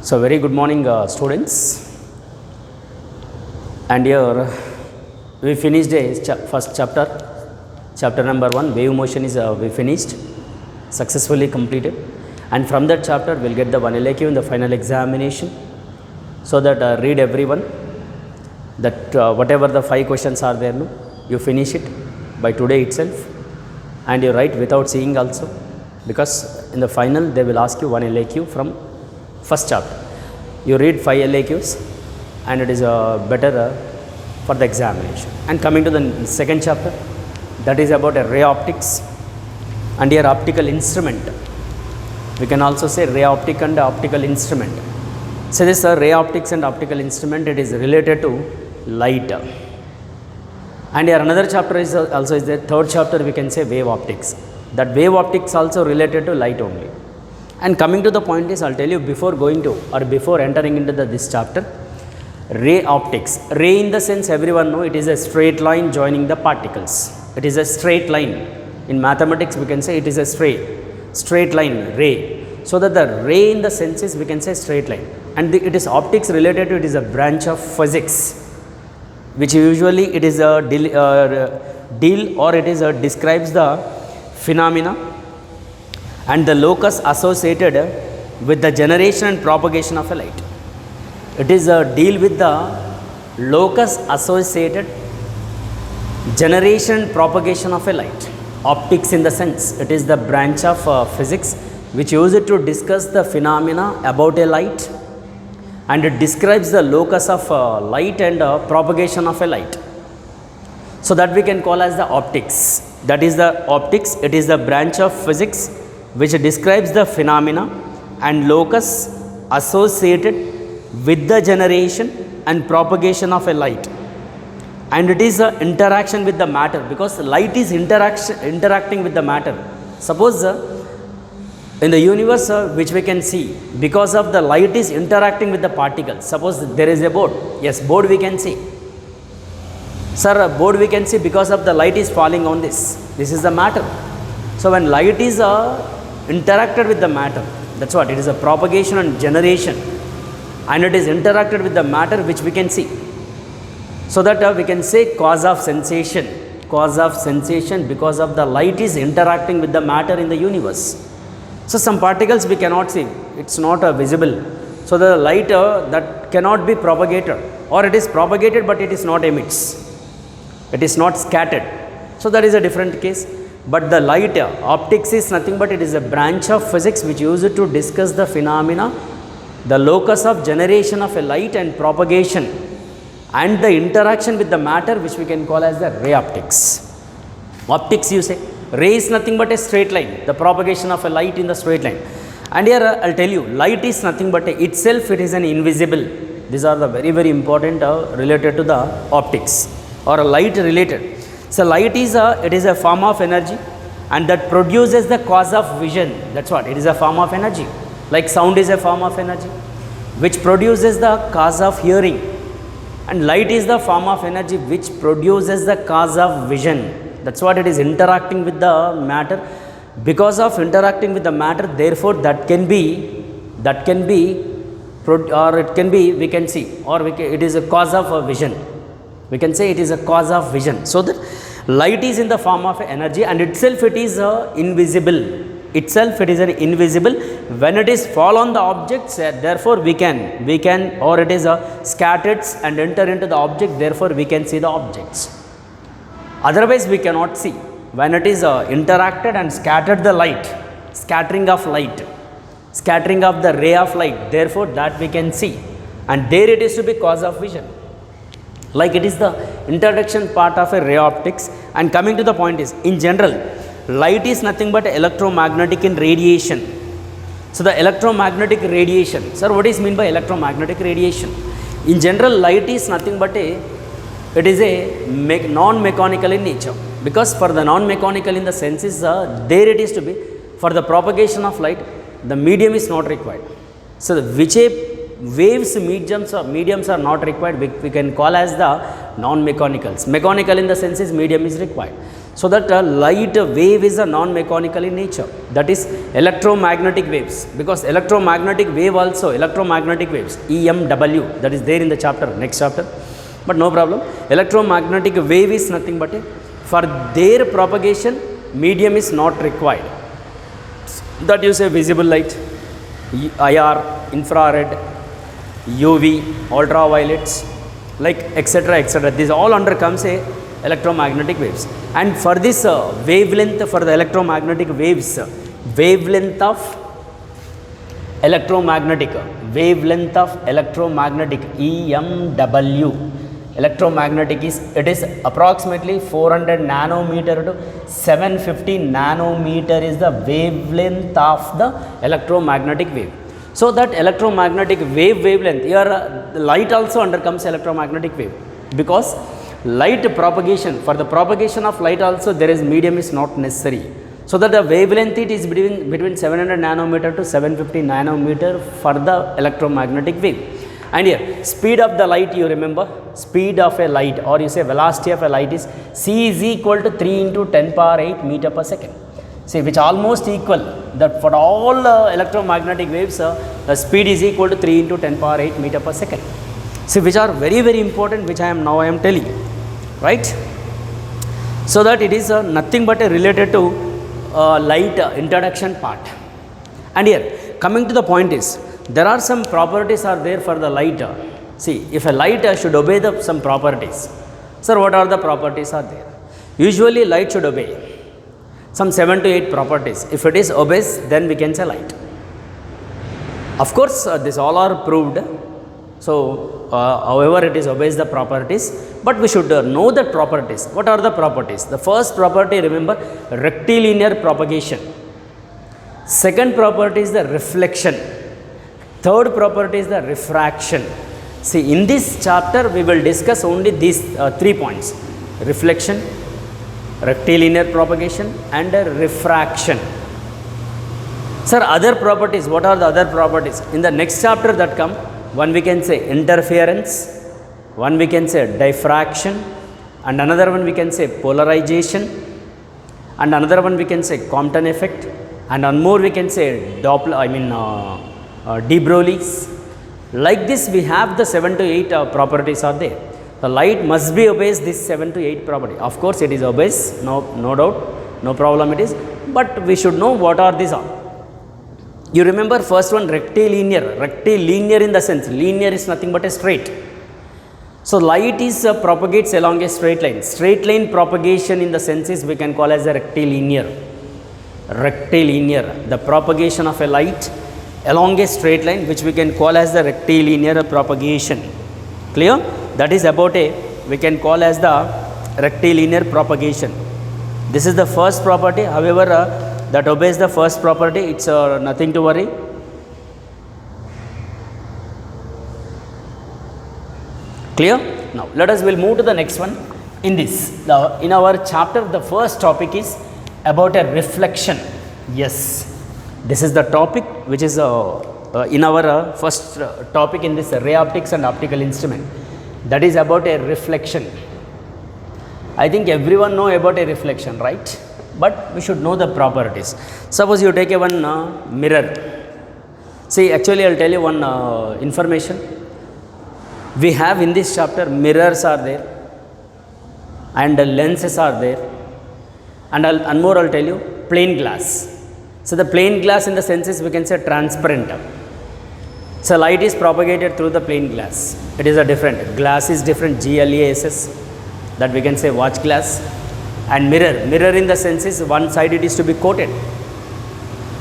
So very good morning students, and here we finished a first chapter number 1, wave motion is we finished, successfully completed, and from that chapter we will get the one LAQ in the final examination. So that read everyone, that whatever the 5 questions are there, no, you finish it by today itself, and you write without seeing also, because in the final they will ask you one LAQ from first chapter. You read 5 LAQs and it is better for the examination. And coming to the second chapter, that is about a ray optics and your optical instrument. We can also say ray optic and optical instrument. So this ray optics and optical instrument, it is related to light. And here another chapter is also is the third chapter, we can say wave optics. That wave optics also related to light only. And coming to the point is, I'll tell you before going to or before entering into this chapter, ray optics. Ray in the sense everyone know it is a straight line joining the particles. It is a straight line. In mathematics we can say it is a straight line, ray. So that the ray in the sense is we can say straight line. And it is optics related to, it is a branch of physics, which usually it is a deal or it is a describes the phenomena and the locus associated with the generation and propagation of a light. It is a deal with the locus associated generation and propagation of a light. Optics in the sense, it is the branch of physics which uses it to discuss the phenomena about a light, and it describes the locus of light and propagation of a light. So that we can call as the optics. That is the optics, it is the branch of physics which describes the phenomena and locus associated with the generation and propagation of a light. And it is an interaction with the matter, because light is interacting with the matter. Suppose in the universe which we can see, because of the light is interacting with the particles. Suppose there is a board. Yes, board we can see. Sir, a board we can see because of the light is falling on this. This is the matter. So when light is interacted with the matter, that's what it is, a propagation and generation, and it is interacted with the matter which we can see. So that we can say cause of sensation because of the light is interacting with the matter in the universe. So some particles we cannot see, it's not visible. So the light that cannot be propagated, or it is propagated but it is not emits, it is not scattered. So that is a different case. But the light, optics is nothing but it is a branch of physics which uses to discuss the phenomena, the locus of generation of a light and propagation, and the interaction with the matter which we can call as the ray optics. Optics, you say, ray is nothing but a straight line, the propagation of a light in the straight line. And here I'll tell you, light is nothing but itself, it is an invisible. These are the very, very important related to the optics or light related. So light is it is a form of energy, and that produces the cause of vision. That's what it is, a form of energy. Like sound is a form of energy which produces the cause of hearing, and light is the form of energy which produces the cause of vision. That's what it is, interacting with the matter. Because of interacting with the matter, therefore that can be or it can be, we can see, or it is a cause of vision. We can say it is a cause of vision. So that light is in the form of energy, and itself it is invisible. Itself it is an invisible. When it is fall on the objects, therefore we can, or it is scattered and enter into the object, therefore we can see the objects. Otherwise we cannot see. When it is interacted and scattered the light, scattering of the ray of light, therefore that we can see, and there it is to be cause of vision. Like it is the introduction part of a ray optics. And coming to the point is, in general, light is nothing but electromagnetic in radiation. So the electromagnetic radiation, sir, what is mean by electromagnetic radiation? In general, light is nothing but it is a non-mechanical in nature, because for the non-mechanical in the sense is there it is to be, for the propagation of light, the medium is not required. So which waves mediums are not required, we can call as the non-mechanicals. Mechanical in the sense is medium is required. So that light wave is a non-mechanical in nature, that is electromagnetic waves, because electromagnetic wave also, electromagnetic waves EMW, that is there in the chapter, next chapter, but no problem. Electromagnetic wave is nothing but for their propagation medium is not required, that you say visible light, IR, infrared, UV, ultraviolets, like etc etc, this all under comes a electromagnetic waves. And for this wavelength, for the electromagnetic waves, wavelength of electromagnetic EMW, electromagnetic is, it is approximately 400 nanometer to 750 nanometer is the wavelength of the electromagnetic wave. So that electromagnetic wavelength, here light also undercomes electromagnetic wave, because light propagation, for the propagation of light also there is medium is not necessary. So that the wavelength it is between 700 nanometer to 750 nanometer for the electromagnetic wave. And here speed of the light, you remember, speed of a light, or you say velocity of a light is c is equal to 3 into 10 power 8 meter per second. See, which almost equal, that for all electromagnetic waves the speed is equal to 3 into 10 power 8 meter per second. See, which are very very important, which I am telling you, right? So that it is nothing but related to light introduction part. And here coming to the point is, there are some properties are there for the light. See, if a light should obey some properties. Sir, what are the properties are there? Usually light should obey some 7 to 8 properties. If it is obeys, then we can say light. Of course, this all are proved. So, however it is obeys the properties, but we should know the properties. What are the properties? The first property, remember, rectilinear propagation. Second property is the reflection. Third property is the refraction. See, in this chapter we will discuss only these 3 points: reflection, rectilinear propagation and refraction. Sir, other properties, what are the other properties? In the next chapter that come, one we can say interference, one we can say diffraction, and another one we can say polarization, and another one we can say Compton effect, and one more we can say Doppler, de Broglie's. Like this we have the 7 to 8 properties are there. The light must be obeys this 7 to 8 property. Of course it is obeys, no doubt, no problem it is, but we should know what are these all. You remember first one, rectilinear. Rectilinear in the sense, linear is nothing but a straight. So light is propagates along a straight line. Straight line propagation in the senses we can call as a rectilinear. Rectilinear, the propagation of a light along a straight line, which we can call as the rectilinear propagation. Clear? That is about we can call as the rectilinear propagation. This is the first property. However, that obeys the first property, it's nothing to worry. Clear? Now let us will move to the next one. In this, in our chapter, the first topic is about a reflection. Yes, this is the topic which is in our first topic in this ray optics and optical instrument. That is about a reflection. I think everyone know about a reflection, right? But we should know the properties. Suppose you take one mirror. See, actually I will tell you one information. We have in this chapter mirrors are there and lenses are there, and more I will tell you plain glass. So the plain glass in the senses we can say transparent. So light is propagated through the plain glass. It is a different, glass is different, GLASS, that we can say watch glass. And mirror, mirror in the senses one side it is to be coated,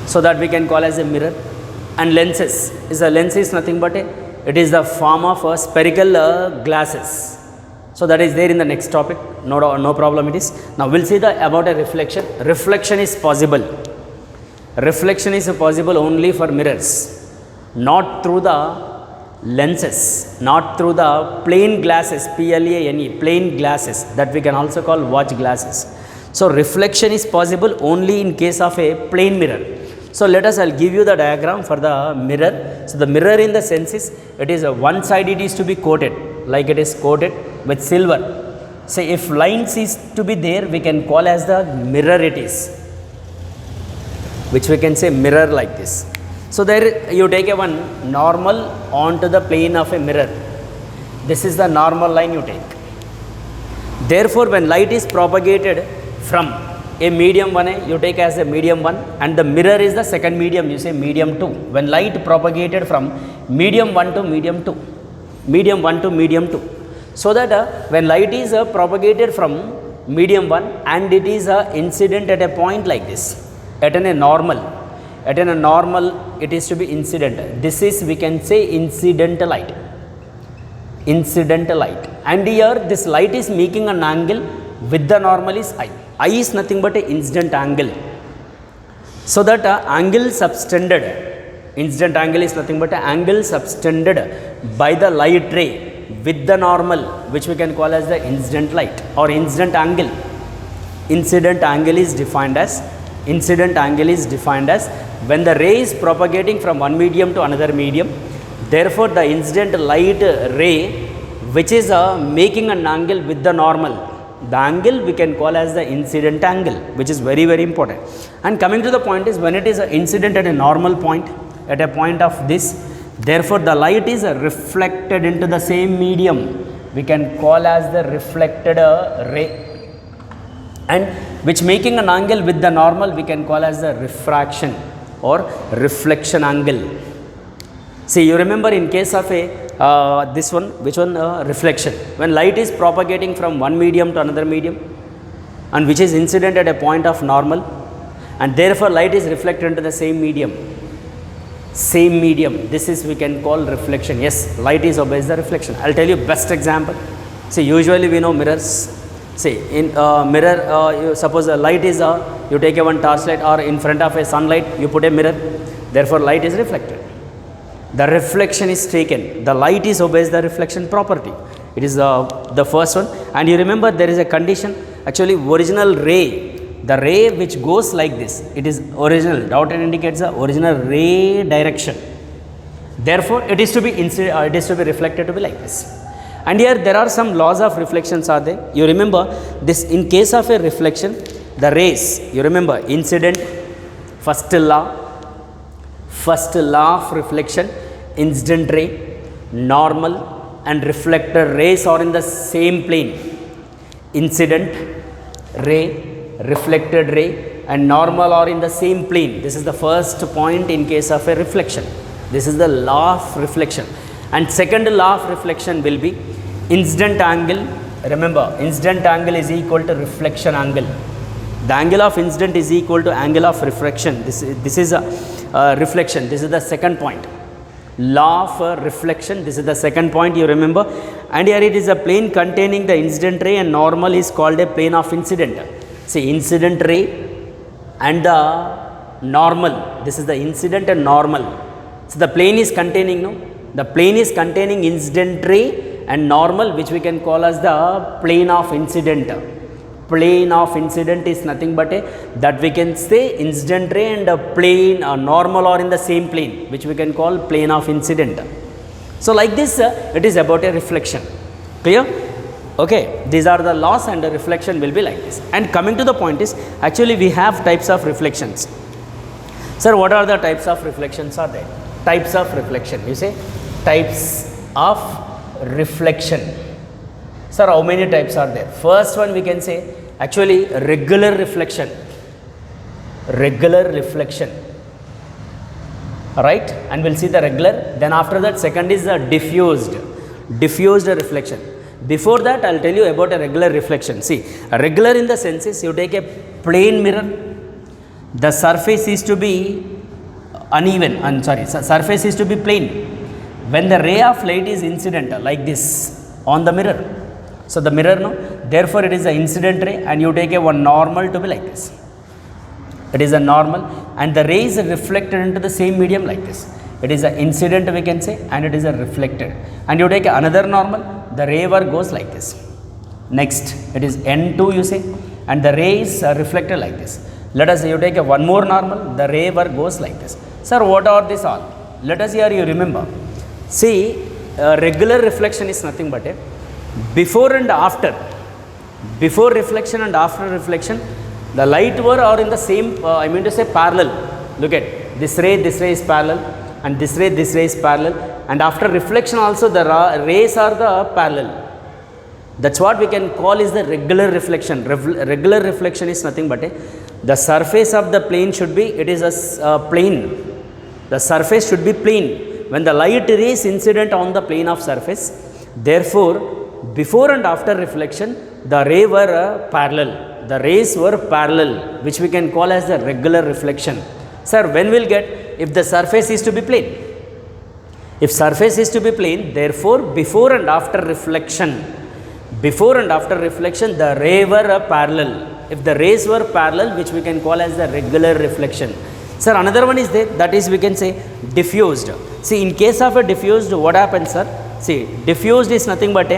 so that we can call as a mirror. And lenses, is a lens is nothing but it is the form of spherical glasses. So that is there in the next topic, no problem it is. Now we will see about a reflection. Reflection is possible. Reflection is possible only for mirrors, not through the lenses, not through the plain glasses, PLANE, plain glasses, that we can also call watch glasses. So reflection is possible only in case of a plain mirror. So let us, I'll give you the diagram for the mirror. So the mirror in the sense is, it is one side it is to be coated, like it is coated with silver, say if lines is to be there, we can call as the mirror it is, which we can say mirror like this. So there you take a one normal onto the plane of a mirror. This is the normal line you take. Therefore, when light is propagated from a medium 1A, you take as a medium 1, and the mirror is the second medium, you say medium 2. When light propagated from medium 1 to medium 2, medium 1 to medium 2. So that when light is propagated from medium 1 and it is incident at a point like this, at a normal, it is to be incident. This is, we can say, incidental light. Incidental light. And here this light is making an angle with the normal is I. I is nothing but a incident angle. So that angle subtended, incident angle is nothing but an angle subtended by the light ray with the normal, which we can call as the incident light or incident angle. Incident angle is defined as when the ray is propagating from one medium to another medium. Therefore, the incident light ray which is making an angle with the normal, the angle we can call as the incident angle, which is very, very important. And coming to the point is, when it is an incident at a normal point, at a point of this, therefore the light is reflected into the same medium, we can call as the reflected ray, and which making an angle with the normal we can call as the refraction or reflection angle. See, you remember in case of a this one, which one, reflection, when light is propagating from one medium to another medium and which is incident at a point of normal, and therefore light is reflected into the same medium, this is we can call reflection. Yes, light is obeys the reflection. I'll tell you best example. See, usually we know mirrors. See, in mirror, you suppose a light is you take a one torchlight, or in front of a sunlight you put a mirror, therefore light is reflected. The reflection is taken, the light is obeys the reflection property. It is the first one. And you remember there is a condition, actually original ray, the ray which goes like this, it is original, dotted indicates the original ray direction. Therefore, it is to be reflected to be like this. And here there are some laws of reflections are there. You remember this, in case of a reflection, the rays, you remember incident, first law of reflection, incident ray, normal and reflected rays are in the same plane. Incident ray, reflected ray and normal are in the same plane. This is the first point in case of a reflection. This is the law of reflection. And second law of reflection will be incident angle. Remember, incident angle is equal to reflection angle. The angle of incident is equal to angle of reflection. This is a reflection. This is the second point. Law of reflection. This is the second point, you remember. And here it is a plane containing the incident ray, and normal is called a plane of incident. See, incident ray and the normal. This is the incident and normal. So the plane is containing, the plane is containing incident ray and normal, which we can call as the plane of incident. Plane of incident is nothing but that we can say incident ray and a plane normal are in the same plane, which we can call plane of incident. So like this, it is about a reflection. Clear? Okay, these are the laws, and the reflection will be like this. And coming to the point is, actually we have types of reflections. Sir, what are the types of reflections are there? Types of reflection, you say types of reflection. Sir, how many types are there? First one we can say actually regular reflection. Regular reflection. Right? And we'll see the regular. Then after that, second is the diffused reflection. Before that, I'll tell you about a regular reflection. See, a regular in the sense is you take a plain mirror, the surface is to be uneven, surface is to be plain. When the ray of light is incident like this on the mirror, so the mirror, therefore it is an incident ray, and you take a one normal to be like this. It is a normal, and the ray is reflected into the same medium like this. It is an incident we can say, and it is a reflected. And you take another normal, the ray work goes like this. Next, it is N2 you say, and the ray is reflected like this. Let us say you take a one more normal, the ray work goes like this. Sir, what are this all? Let us here you remember. See, regular reflection is nothing but a before and after. before reflection and after reflection, the light were are in the same, I mean to say parallel. Look at this ray is parallel, and this ray is parallel, and after reflection also the rays are the parallel. That's what we can call is the regular reflection. Regular reflection is nothing but the surface of the plane should be, it is a plane. The surface should be plane. When the light rays incident on the plane of surface, therefore, before and after reflection, the ray were parallel. The rays were parallel, which we can call as the regular reflection. Sir, when we'll get, if the surface is to be plane? If surface is to be plane, therefore, before and after reflection, the ray were parallel. If the rays were parallel, which we can call as the regular reflection. Sir, another one is there, that is we can say diffused. See, in case of a diffused, what happens, sir? See, diffused is nothing but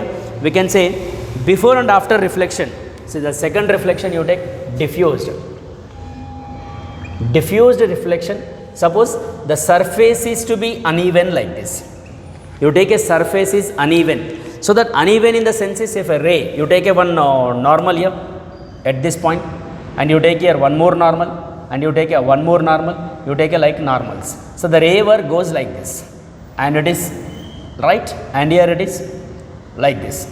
we can say before and after reflection. See, the second reflection you take diffused. Diffused reflection, suppose the surface is to be uneven like this. You take a surface is uneven. So that uneven in the sense is, if a ray, you take a one normal here at this point, and you take here one more normal, and you take a one more normal, you take a like normals. So the ray goes like this, and it is right, and here it is like this.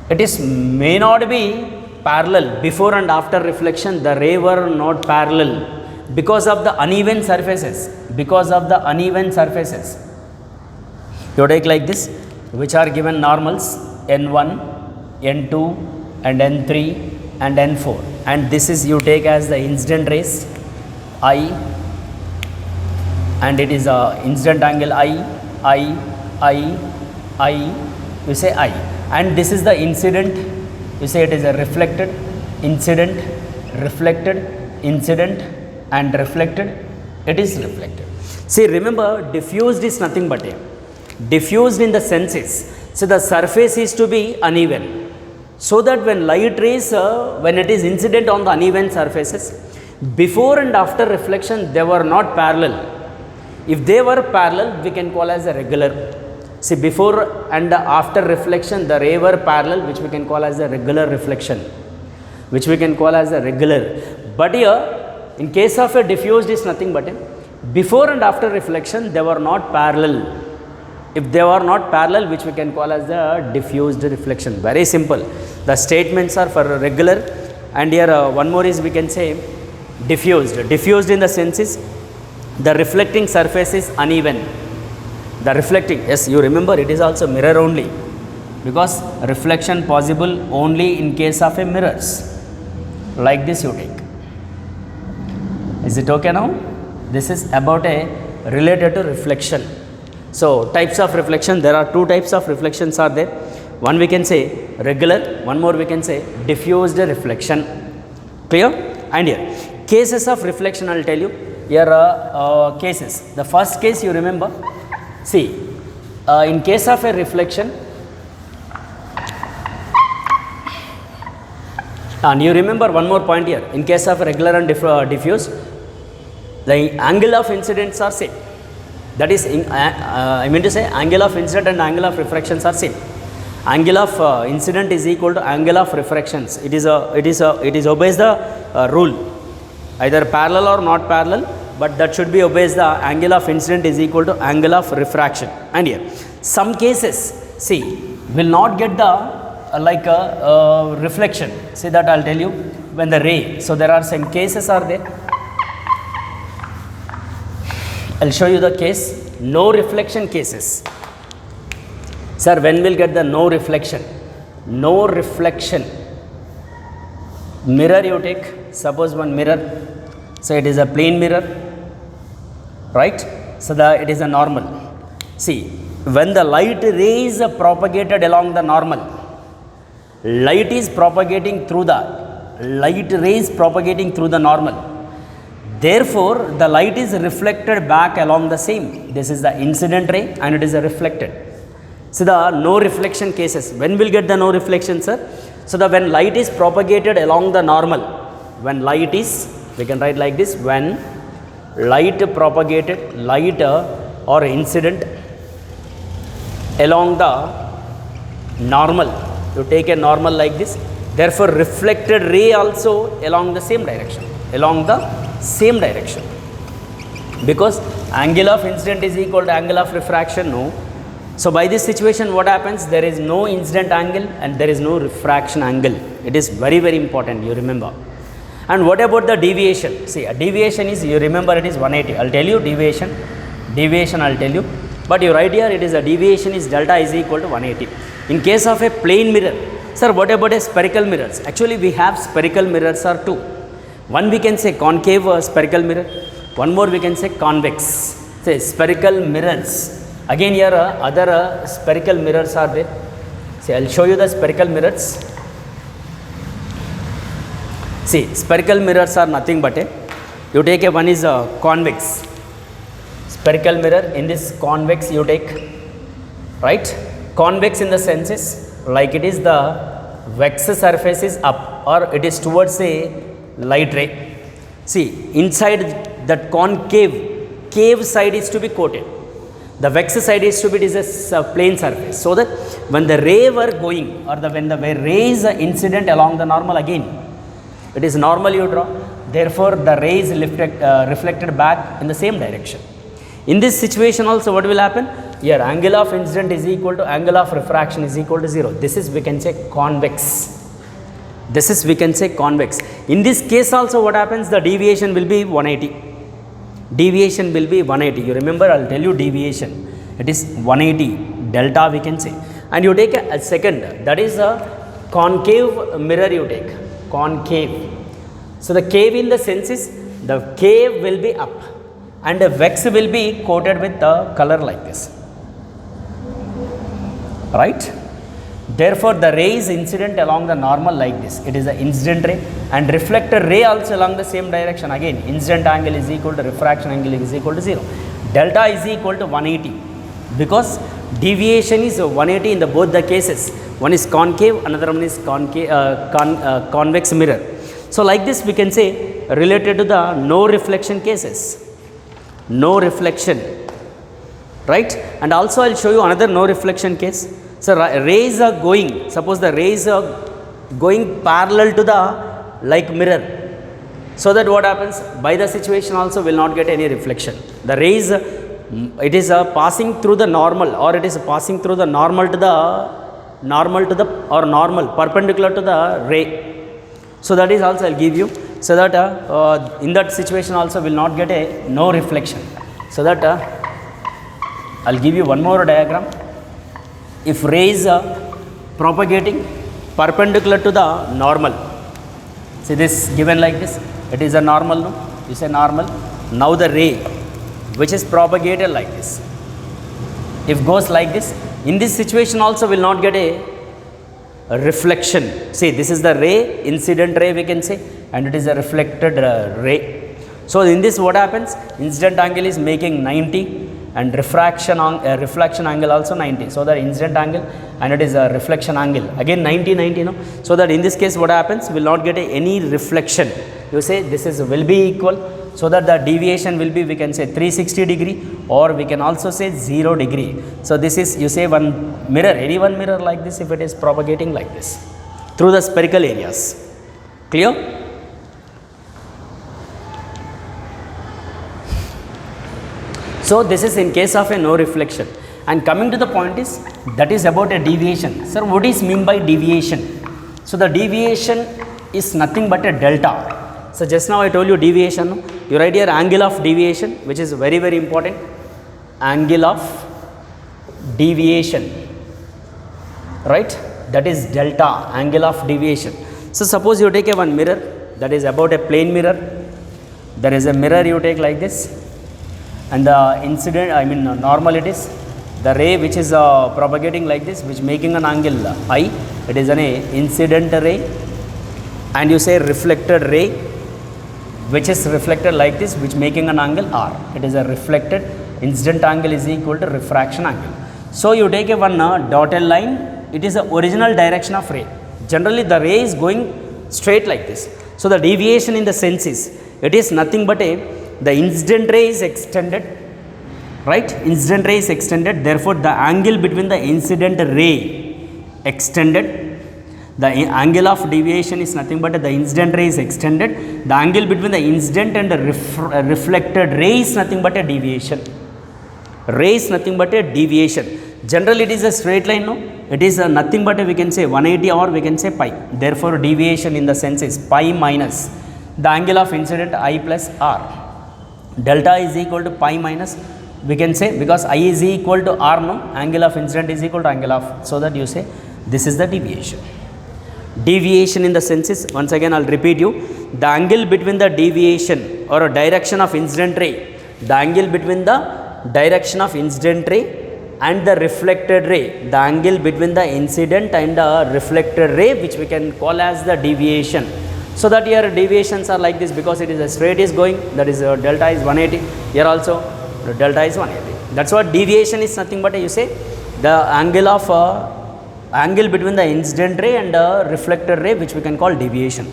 It is may not be parallel. Before and after reflection, the ray were not parallel because of the uneven surfaces. You take like this, which are given normals N1, N2 and N3 and N4, and this is you take as the incident rays I, and it is a incident angle I, you say I, and this is the incident, you say it is a reflected, incident, and reflected, it is reflected. See, remember, diffused is nothing but diffused in the senses. So the surface is to be uneven, so that when light rays, when it is incident on the uneven surfaces, before and after reflection, they were not parallel. If they were parallel, we can call as a regular. See, before and after reflection, the ray were parallel, which we can call as a regular reflection, But here, in case of a diffused is nothing but before and after reflection, they were not parallel. If they were not parallel, which we can call as the diffused reflection. Very simple. The statements are for regular, and here one more is we can say diffused. Diffused in the sense is the reflecting surface is uneven. The reflecting, yes, you remember it is also mirror only, because reflection possible only in case of a mirrors. Like this you take. Is it okay now? This is about a related to reflection. So, types of reflection, there are two types of reflections are there. One we can say regular, one more we can say diffused reflection. Clear? And here, cases of reflection I will tell you. Here are cases. The first case you remember, see, in case of a reflection, and you remember one more point here, in case of regular and diffuse, the angle of incidents are same. That is, I mean to say, angle of incident and angle of refractions are same. Angle of incident is equal to angle of refractions. It is obeys the rule, either parallel or not parallel, but that should be obeys the angle of incident is equal to angle of refraction. And here, some cases, see, will not get the reflection. See, that I will tell you when the ray. So there are some cases are there. I will show you the case, no reflection cases. Sir, when will get the no reflection? No reflection. Mirror you take, suppose one mirror, so it is a plane mirror, right? So it is a normal. See, when the light ray is propagated along the normal, light is propagating through the normal. Therefore, the light is reflected back along the same. This is the incident ray and it is a reflected. So the no reflection cases. When will get the no reflection, sir? So when light is propagated along the normal, when light is, we can write like this, when light propagated, light or incident along the normal, you take a normal like this, Therefore, reflected ray also along the same direction, because angle of incident is equal to angle of refraction, no. So by this situation what happens, there is no incident angle and there is no refraction angle. It is very, very important, you remember. And what about the deviation? See, a deviation is, you remember, it is 180. I'll tell you deviation I'll tell you, but you write here it is a deviation is delta is equal to 180. In case of a plane mirror, sir, what about a spherical mirrors? Actually we have spherical mirrors are two. One we can say concave spherical mirror, one more we can say convex. Say spherical mirrors. Again here other spherical mirrors are there. See, I'll show you the spherical mirrors. See, spherical mirrors are nothing but you take one is convex. Spherical mirror, in this convex you take, right? Convex in the sense is like it is the vex surface is up or it is towards a light ray. See, inside that cave side is to be coated. The vex side is to be, it is a plane surface, so that when the ray were going or when the ray is incident along the normal, again it is normal you draw, therefore the ray is reflected back in the same direction. In this situation also what will happen? Here angle of incident is equal to angle of refraction is equal to 0. This is we can say convex. In this case also what happens? The deviation will be 180. You remember, I'll tell you deviation. It is 180 delta we can say. And you take a second, that is a concave mirror you take. Concave. So the cave in the sense is the cave will be up and the vex will be coated with the color like this, right? Therefore the ray is incident along the normal like this, it is the incident ray, and reflected ray also along the same direction. Again incident angle is equal to refraction angle is equal to 0. Delta is equal to 180 because deviation is 180 in the both the cases. One is concave, another one is convex mirror. So like this we can say related to the no reflection cases. No reflection, right? And also I'll show you another no reflection case. So rays are going, suppose the rays are going parallel to the like mirror. So that what happens? By the situation also will not get any reflection. The rays, it is passing through the normal or it is passing through the normal perpendicular to the ray. So that is also I'll give you, so that in that situation also will not get a no reflection. So that I'll give you one more diagram. If rays are propagating perpendicular to the normal, see this given like this, it is a normal, no? You say normal. Now the ray which is propagated like this, if goes like this, in this situation also will not get a reflection. See, this is the ray, incident ray we can say, and it is a reflected ray. So in this what happens? Incident angle is making 90 and reflection angle also 90. So the incident angle and it is a reflection angle again 90, no? So that in this case what happens? Will not get any reflection. You say this is will be equal, so that the deviation will be, we can say 360 degree or we can also say 0 degree. So this is, you say one mirror, any one mirror like this, if it is propagating like this through the spherical areas. Clear? So this is in case of a no reflection. And coming to the point is, that is about a deviation. Sir, what is mean by deviation? So the deviation is nothing but a delta. So just now I told you deviation. You write here angle of deviation, which is very, very important. Angle of deviation, right? That is delta, angle of deviation. So suppose you take a one mirror, that is about a plane mirror. There is a mirror you take like this, and the incident, normal it is the ray which is propagating like this, which making an angle I, it is an incident ray, and you say reflected ray which is reflected like this, which making an angle R. It is a reflected, incident angle is equal to refraction angle. So you take a one dotted line, it is the original direction of ray. Generally the ray is going straight like this. So the deviation in the sense is, it is nothing but the incident ray is extended, right? Incident ray is extended, therefore the angle between the incident ray extended, The angle of deviation is nothing but the incident ray is extended. The angle between the incident and the reflected ray is nothing but a deviation. Ray is nothing but a deviation. Generally it is a straight line, no? It is nothing but we can say 180 or we can say pi. Therefore deviation in the sense is pi minus the angle of incident I plus r. Delta is equal to pi minus, we can say, because I is equal to r, no? Angle of incident is equal to angle of, so that you say this is the deviation. Deviation in the sense is, once again I will repeat you, the angle between the deviation or a direction of incident ray, the angle between the direction of incident ray and the reflected ray, the angle between the incident and the reflected ray, which we can call as the deviation. So that here deviations are like this, because it is a straight is going, that is delta is 180, here also the delta is 180. That's what deviation is nothing but you say the angle of angle between the incident ray and reflected ray, which we can call deviation.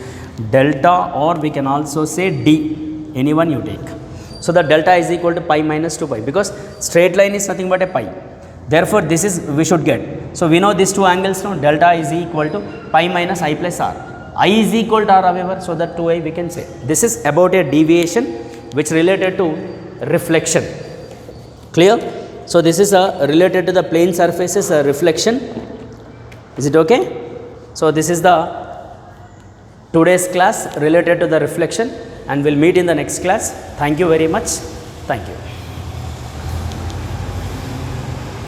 Delta, or we can also say d, anyone you take. So the delta is equal to pi minus 2 pi, because straight line is nothing but a pi. Therefore this is we should get. So we know these two angles now, delta is equal to pi minus I plus r. I is equal to r, however, so that 2i we can say. This is about a deviation which related to reflection. Clear? So this is related to the plane surfaces reflection. Is it okay? So this is the today's class related to the reflection, and we'll meet in the next class. Thank you very much. Thank you.